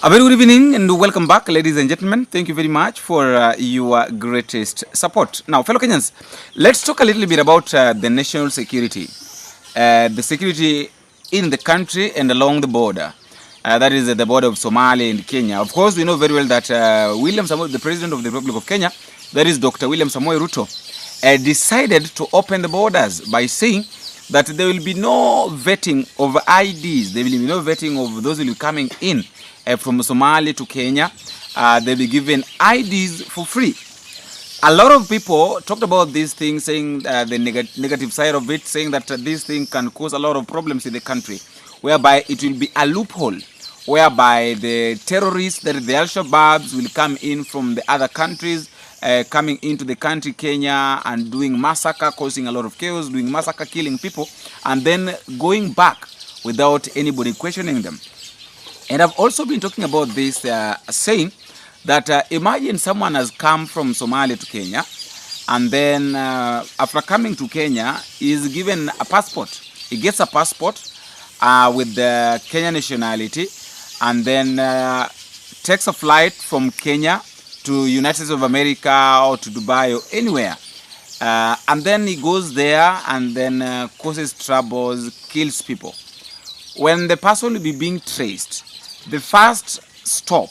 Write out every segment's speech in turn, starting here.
A very good evening and welcome back, ladies and gentlemen. Thank you very much for your greatest support. Now, fellow Kenyans, let's talk a little bit about the national security, the security in the country and along the border. That is the border of Somalia and Kenya. Of course, we know very well that William Samoei, the President of the Republic of Kenya, that is Dr. William Samoei Ruto, decided to open the borders by saying that there will be no vetting of IDs. There will be no vetting of those who will be coming in from Somalia to Kenya. They'll be given IDs for free. A lot of people talked about this thing, saying the negative side of it, saying that this thing can cause a lot of problems in the country, whereby it will be a loophole, whereby the terrorists, that the Al-Shabaabs will come in from the other countries, coming into the country, Kenya, and doing massacre, causing a lot of chaos, doing massacre, killing people, and then going back without anybody questioning them. And I've also been talking about this, saying that imagine someone has come from Somalia to Kenya, and then after coming to Kenya, is given a passport. He gets a passport with the Kenyan nationality, and then takes a flight from Kenya to United States of America or to Dubai or anywhere. And then he goes there and then causes troubles, kills people. When the person will be being traced, the first stop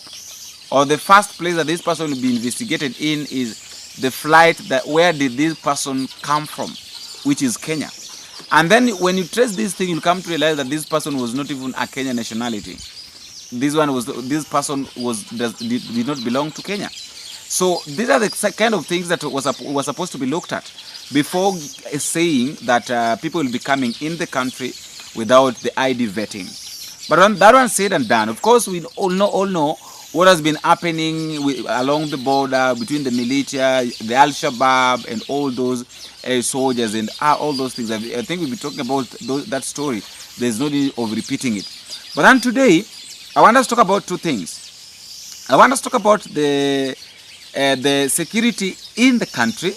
or the first place that this person will be investigated in is the flight that where did this person come from, which is Kenya. And then when you trace this thing, you'll come to realize that this person was not even a Kenyan nationality. This person did not belong to Kenya. So these are the kind of things that were supposed to be looked at before saying that people will be coming in the country without the ID vetting. But when that one said and done, of course, we all know what has been happening along the border between the militia, the Al-Shabaab, and all those soldiers and all those things. I think we'll be talking about that story. There's no need of repeating it. But then today, I want us to talk about two things. I want us to talk about the security in the country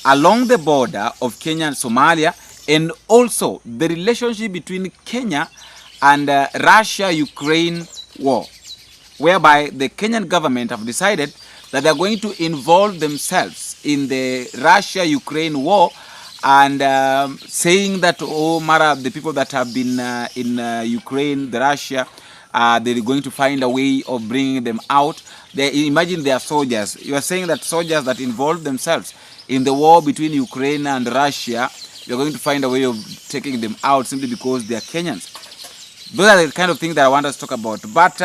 along the border of Kenya and Somalia, and also the relationship between Kenya and Russia-Ukraine war, whereby the Kenyan government have decided that they're going to involve themselves in the Russia-Ukraine war, and saying that, oh, Mara, the people that have been in Ukraine, the Russia, they're going to find a way of bringing them out. Imagine they are soldiers. You are saying that soldiers that involve themselves in the war between Ukraine and Russia, you're going to find a way of taking them out simply because they are Kenyans. Those are the kind of things that I want us to talk about. But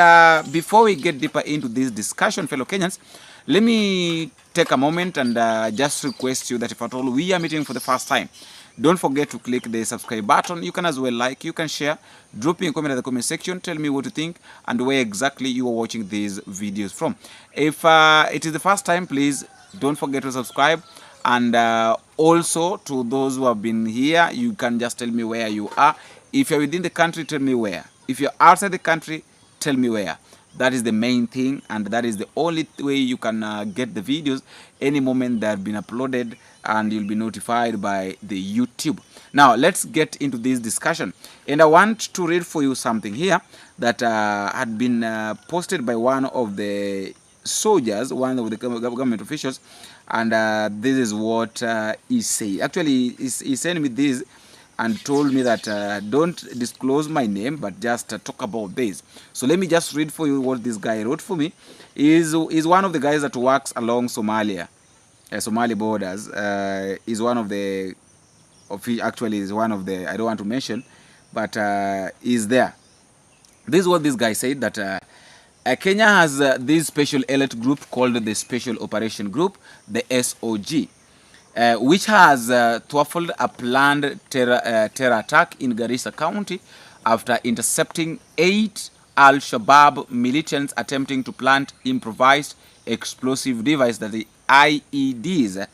before we get deeper into this discussion, fellow Kenyans, let me take a moment and just request you that if at all we are meeting for the first time, don't forget to click the subscribe button. You can as well like, you can share, drop me a comment in the comment section, tell me what you think and where exactly you are watching these videos from. If it is the first time, please don't forget to subscribe. And also to those who have been here, you can just tell me where you are. If you're within the country, tell me where. If you're outside the country, tell me where. That is the main thing, and that is the only way you can get the videos any moment that have been uploaded, and you'll be notified by the YouTube. Now, let's get into this discussion. And I want to read for you something here that had been posted by one of the soldiers, one of the government officials, and this is what he said. Actually, he sent me this and told me that don't disclose my name, but just talk about this. So let me just read for you what this guy wrote for me. He's one of the guys that works along Somali borders. He's one of the, actually is one of the, I don't want to mention, but he's there. This is what this guy said, that Kenya has this special elite group called the Special Operation Group, the SOG. Which has thwarted a planned terror attack in Garisaa County after intercepting 8 Al-Shabaab militants attempting to plant improvised explosive devices, that the IEDs,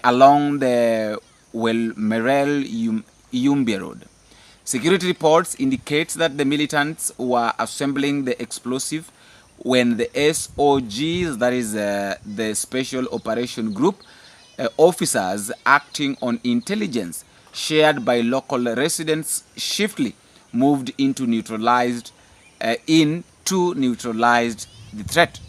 along the Merel-Yumbi Road. Security reports indicate that the militants were assembling the explosive when the SOGs, that is the Special Operation Group, officers acting on intelligence shared by local residents swiftly moved into neutralized in to neutralize the threat.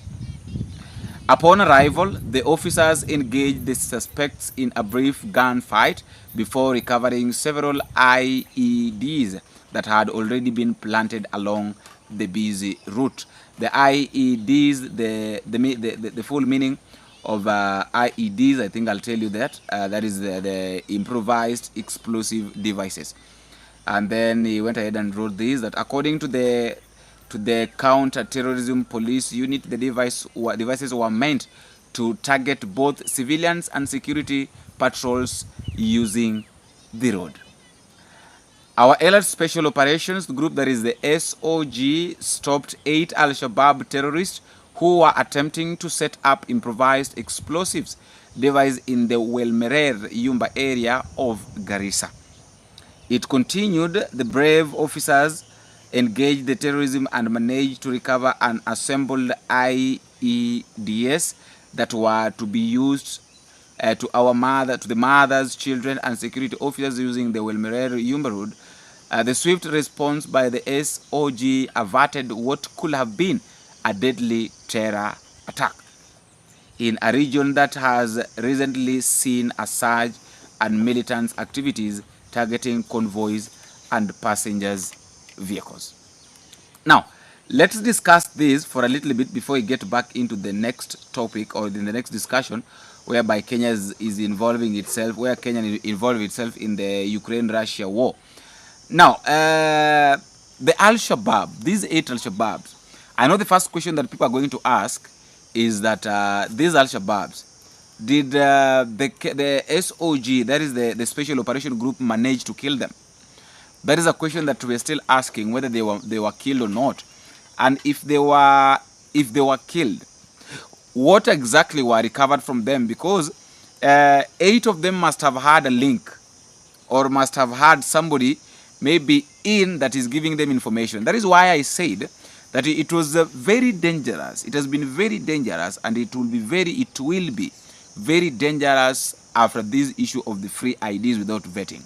Upon arrival, the officers engaged the suspects in a brief gunfight before recovering several IEDs that had already been planted along the busy route. The IEDs, the full meaning of IEDs, I think I'll tell you that. That is the improvised explosive devices. And then he went ahead and wrote this, that according to the counter-terrorism police unit, the devices were meant to target both civilians and security patrols using the road. Our alert special operations group, that is the SOG, stopped 8 Al-Shabaab terrorists who were attempting to set up improvised explosives devices in the Welmerer Yumba area of Garisaa. It continued, the brave officers engaged the terrorism and managed to recover an assembled IEDs that were to be used to the mothers, children, and security officers using the Welmerer Yumba Road. The swift response by the SOG averted what could have been a deadly terror attack in a region that has recently seen a surge and militant activities targeting convoys and passengers' vehicles. Now, let's discuss this for a little bit before we get back into the next topic or in the next discussion, whereby Kenya is involving itself, where Kenya involved itself in the Ukraine-Russia war. Now, the Al-Shabaab, these 8 Al-Shabaabs, I know the first question that people are going to ask is that these Al-Shabaabs, did the SOG, that is the Special Operation Group, manage to kill them? That is a question that we're still asking, whether they were killed or not. And if they were killed, what exactly were recovered from them? Because 8 of them must have had a link, or must have had somebody maybe in that is giving them information. That is why I said that it was very dangerous. It has been very dangerous, and it will be very dangerous after this issue of the free IDs without vetting.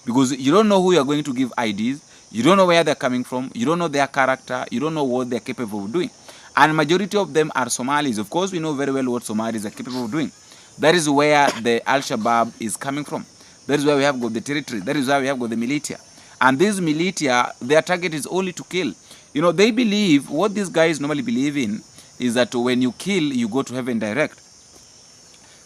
Because you don't know who you are going to give IDs, you don't know where they're coming from, you don't know their character, you don't know what they're capable of doing. And majority of them are Somalis. Of course, we know very well what Somalis are capable of doing. That is where the Al-Shabaab is coming from. That is where we have got the territory. That is where we have got the militia. And these militia, their target is only to kill. You know, they believe, what these guys normally believe in, is that when you kill, you go to heaven direct.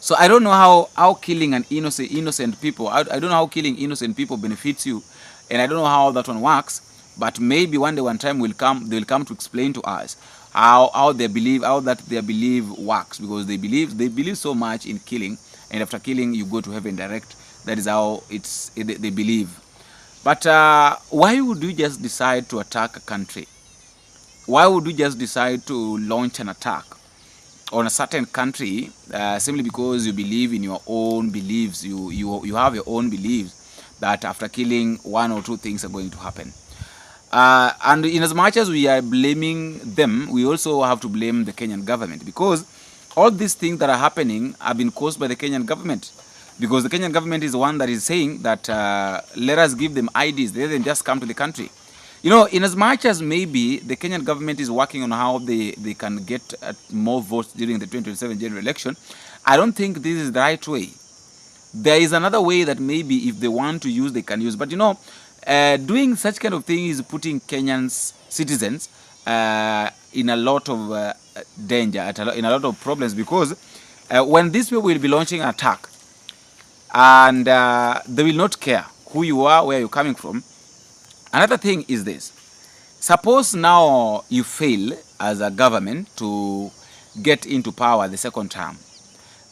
So I don't know how killing an innocent people, I don't know how killing innocent people benefits you, and I don't know how that one works, but maybe one day, one time they'll come to explain to us how their belief works, because they believe so much in killing, and after killing you go to heaven direct. That is how they believe. But why would you just decide to attack a country? Why would you just decide to launch an attack on a certain country simply because you believe in your own beliefs? You have your own beliefs that after killing, 1 or 2 things are going to happen. And in as much as we are blaming them, we also have to blame the Kenyan government, because all these things that are happening have been caused by the Kenyan government. Because the Kenyan government is the one that is saying that let us give them IDs, they then just come to the country. You know, in as much as maybe the Kenyan government is working on how they can get more votes during the 2027 general election, I don't think this is the right way. There is another way that maybe if they want to use, they can use. But you know, doing such kind of thing is putting Kenyans citizens in a lot of danger, in a lot of problems, because when these people will be launching an attack, and they will not care who you are, where you're coming from. Another thing is this. Suppose now you fail as a government to get into power the second term,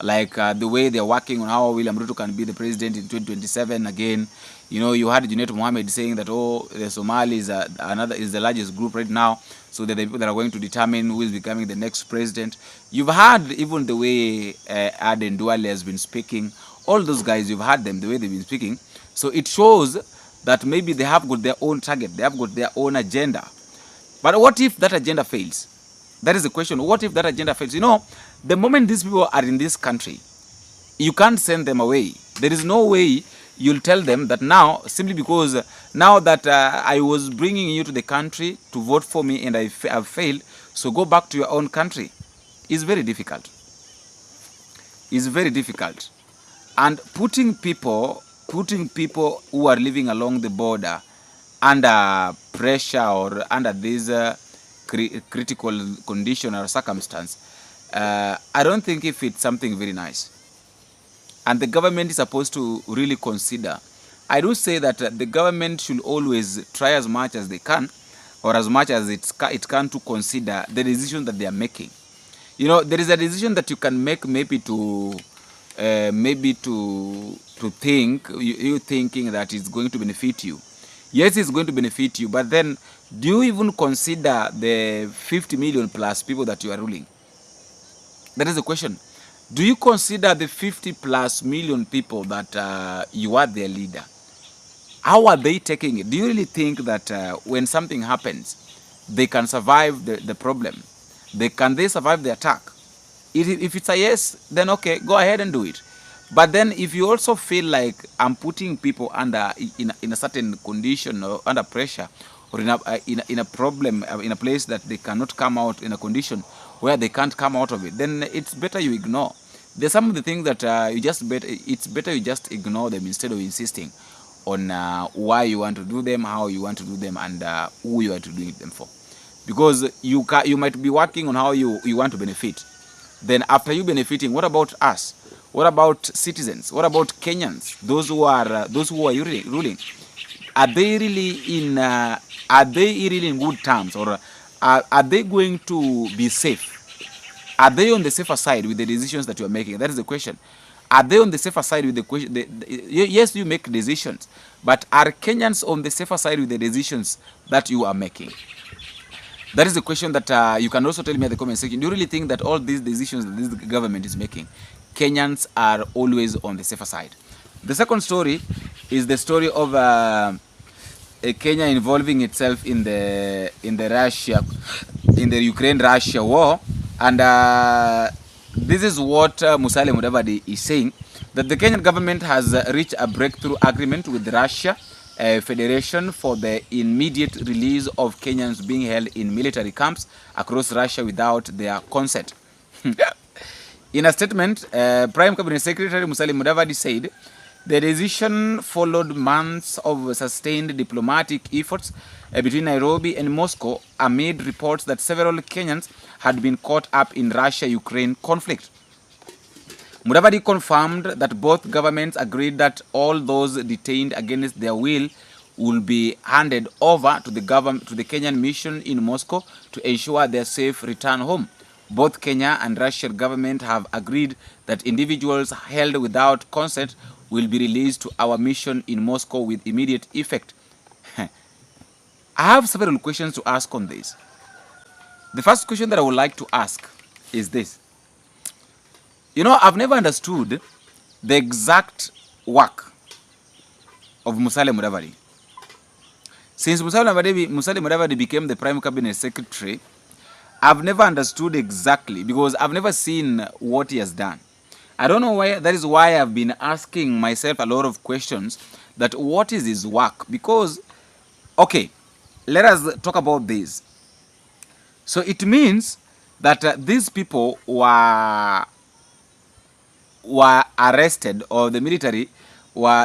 like the way they're working on how William Ruto can be the president in 2027 again. You know, you had Junet Mohammed saying that, oh, the Somalis is the largest group right now, so that the people that are going to determine who is becoming the next president. You've had even the way Aden Duale has been speaking. All those guys, you've had them, the way they've been speaking. So it shows that maybe they have got their own target, they have got their own agenda. But what if that agenda fails? That is the question. What if that agenda fails? You know, the moment these people are in this country, you can't send them away. There is no way you'll tell them that now, simply because now that I was bringing you to the country to vote for me and have failed, so go back to your own country. It's very difficult. It's very difficult. And putting people who are living along the border under pressure or under this critical condition or circumstance, I don't think if it's something very nice. And the government is supposed to really consider. I do say that the government should always try as much as they can, or as much as it can, to consider the decision that they are making. You know, there is a decision that you can make, maybe to think, you thinking that it's going to benefit you. Yes, it's going to benefit you, but then do you even consider the 50 million plus people that you are ruling? That is the question. Do you consider the 50 plus million people that you are their leader? How are they taking it? Do you really think that when something happens, they can survive the problem? Can they survive the attack? If it's a yes, then okay, go ahead and do it. But then if you also feel like I'm putting people under in a certain condition or under pressure, or in a problem, in a place that they cannot come out, in a condition where they can't come out of it, then it's better you ignore. There's some of the things that it's better you just ignore them instead of insisting on why you want to do them, how you want to do them, and who you are to do them for. Because you might be working on how you want to benefit. Then after you benefiting, what about us? What about citizens? What about Kenyans? Those who are ruling? Are they really in good terms, or are they going to be safe? Are they on the safer side with the decisions that you are making? That is the question. Are they on the safer side with the question? Yes, you make decisions, but are Kenyans on the safer side with the decisions that you are making? That is the question that you can also tell me in the comment section. Do you really think that all these decisions that this government is making, Kenyans are always on the safer side? The second story is the story of Kenya involving itself in the Ukraine-Russia war, and this is what Musalia Mudavadi is saying, that the Kenyan government has reached a breakthrough agreement with Russia Federation for the immediate release of Kenyans being held in military camps across Russia without their consent. In a statement, Prime Cabinet Secretary Musalia Mudavadi said the decision followed months of sustained diplomatic efforts between Nairobi and Moscow amid reports that several Kenyans had been caught up in Russia-Ukraine conflict. Mudavadi confirmed that both governments agreed that all those detained against their will be handed over to the Kenyan mission in Moscow to ensure their safe return home. Both Kenya and Russian government have agreed that individuals held without consent will be released to our mission in Moscow with immediate effect. I have several questions to ask on this. The first question that I would like to ask is this. You know, I've never understood the exact work of Musalia Mudavadi. Since Musalia Mudavadi became the Prime Cabinet Secretary, I've never understood exactly, because I've never seen what he has done. I don't know why. That is why I've been asking myself a lot of questions, that what is his work? Because, okay, let us talk about this. So it means that these people were arrested, or the military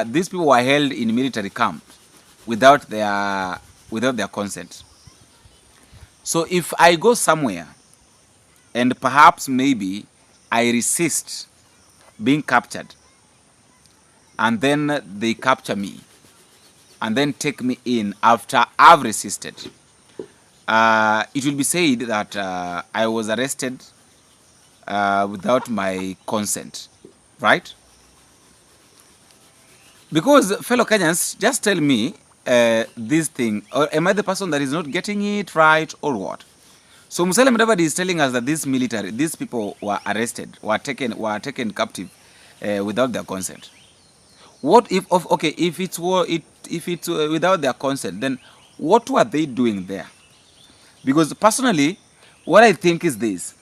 these people were held in military camps without their consent. So if I go somewhere and perhaps maybe I resist being captured, and then they capture me and then take me in after I've resisted, it will be said that I was arrested without my consent, right? Because, fellow Kenyans, just tell me this thing, or am I the person that is not getting it right, or what? So Musalia Mudavadi is telling us that these people were arrested, were taken captive without their consent. What if it's without their consent, then what were they doing there? Because personally, what I think is this: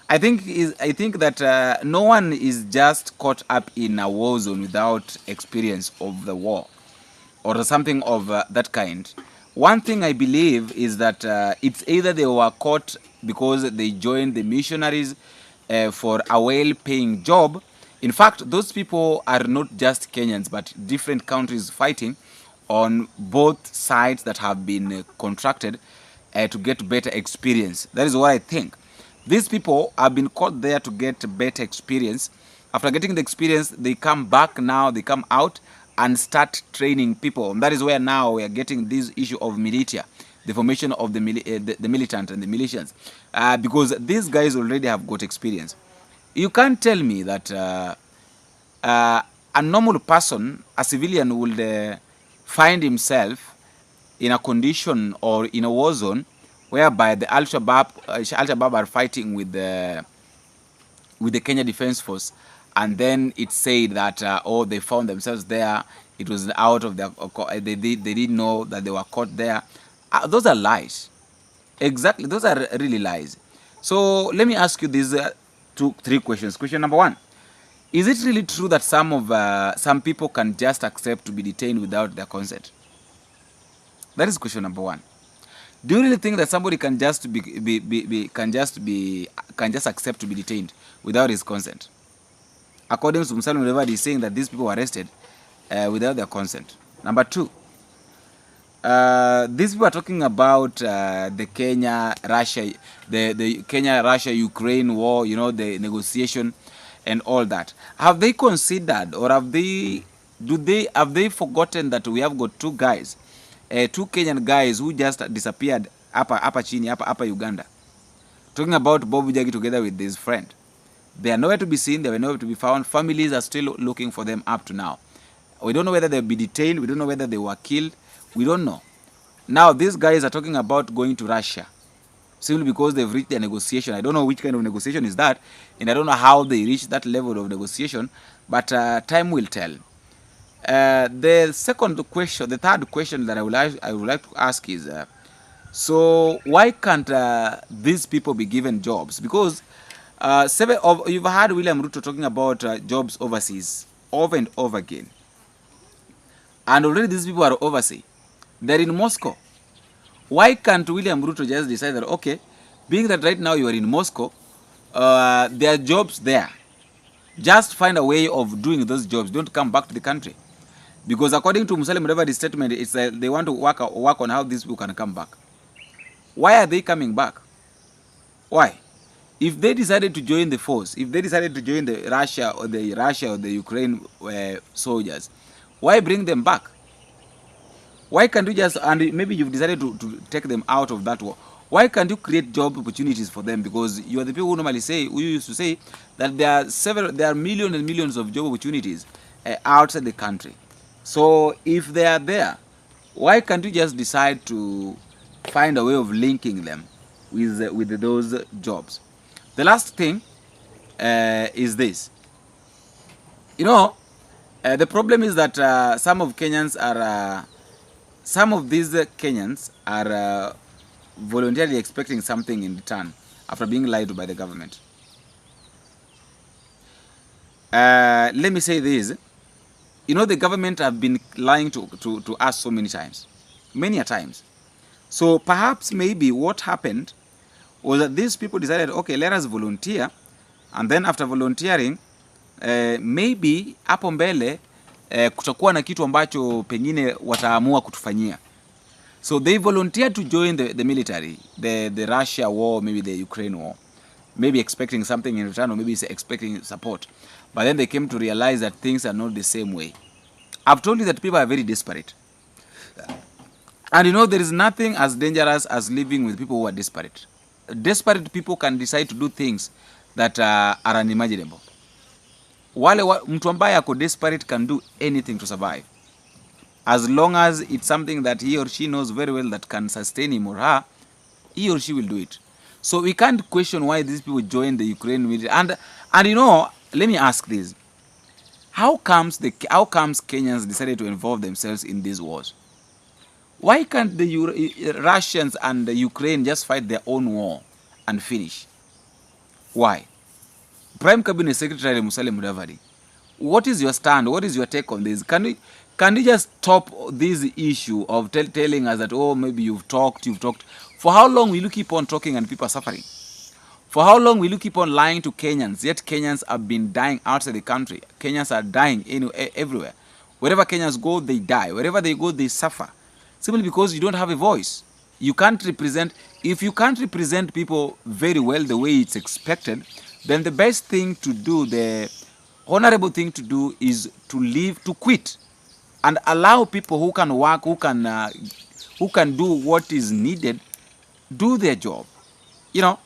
I think that no one is just caught up in a war zone without experience of the war or something of that kind. One thing I believe is that it's either they were caught because they joined the missionaries for a well-paying job. In fact, those people are not just Kenyans, but different countries fighting on both sides that have been contracted to get better experience. That is what I think. These people have been caught there to get better experience. After getting the experience, they come back now, they come out and start training people. And that is where now we are getting this issue of militia, the formation of the militant and the militias, because these guys already have got experience. You can't tell me that a normal person, a civilian, would find himself in a condition or in a war zone whereby the Al-Shabaab are fighting with the Kenya Defense Force, and then it said that oh, they found themselves there. It was out of their they didn't know that they were caught there. Those are lies. Exactly, those are really lies. So let me ask you these three questions. Question number one: is it really true that some people can just accept to be detained without their consent? That is question number one. Do you really think that somebody can just accept to be detained without his consent? According to Musalim Revadi, is saying that these people were arrested without their consent. Number two, these people are talking about the Kenya-Russia-Ukraine war, you know, the negotiation and all that. Have they considered, or have they forgotten that we have got two Kenyan guys who just disappeared upper Uganda? Talking about Bob Jagi together with his friend. They are nowhere to be seen. They were nowhere to be found. Families are still looking for them up to now. We don't know whether they'll be detained. We don't know whether they were killed. We don't know. Now, these guys are talking about going to Russia simply because they've reached their negotiation. I don't know which kind of negotiation is that, and I don't know how they reached that level of negotiation, but time will tell. The third question that I would like to ask is, so why can't these people be given jobs? Because you've heard William Ruto talking about jobs overseas over and over again. And already these people are overseas. They're in Moscow. Why can't William Ruto just decide that, okay, being that right now you are in Moscow, there are jobs there. Just find a way of doing those jobs. Don't come back to the country. Because according to Musalim Revadi's statement, it's they want to work on how these people can come back. Why are they coming back? Why? If they decided to join the force, if they decided to join the Russia or the Ukraine soldiers, why bring them back? Why can't you just, and maybe you've decided to take them out of that war, why can't you create job opportunities for them? Because you are the people who normally say, who used to say that there are millions and millions of job opportunities outside the country. So if they are there, why can't you just decide to find a way of linking them with those jobs? The last thing is this. You know, the problem is that some of these Kenyans are voluntarily expecting something in return after being lied to by the government. Let me say this. You know, the government have been lying to us so many times. Many a times. So perhaps maybe what happened was that these people decided, okay, let us volunteer. And then after volunteering, maybe hapo mbele kutakuwa na kitu ambacho pengine wataamua kutufanyia. So they volunteered to join the military, the Russia war, maybe the Ukraine war, maybe expecting something in return, or maybe expecting support. But then they came to realize that things are not the same way. I've told you that people are very desperate. And you know, there is nothing as dangerous as living with people who are desperate. Desperate people can decide to do things that are unimaginable. Mtu ambaye ako desperate can do anything to survive, as long as it's something that he or she knows very well that can sustain him or her. He or she will do it. So we can't question why these people joined the Ukraine military. And you know, let me ask this: how comes Kenyans decided to involve themselves in these wars? Why can't the Russians and the Ukraine just fight their own war and finish? Why? Prime Cabinet Secretary Musalia Mudavadi, what is your stand? What is your take on this? Can you just stop this issue of telling us that, oh, maybe you've talked. For how long will you keep on talking and people are suffering? For how long will you keep on lying to Kenyans? Yet Kenyans have been dying outside the country. Kenyans are dying everywhere. Wherever Kenyans go, they die. Wherever they go, they suffer. Simply because you don't have a voice. You can't represent. If you can't represent people very well the way it's expected, then the best thing to do, the honorable thing to do, is to leave, to quit, and allow people who can work, who can do what is needed, do their job. You know,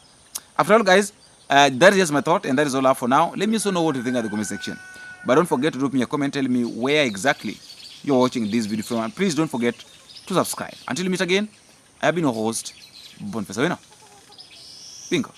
after all, guys, that is just my thought, and that is all I have for now. Let me also know what you think in the comment section. But don't forget to drop me a comment telling me where exactly you're watching this video from, and please don't forget to subscribe. Until we meet again, I have been your host, Boniface Awino. Bingo.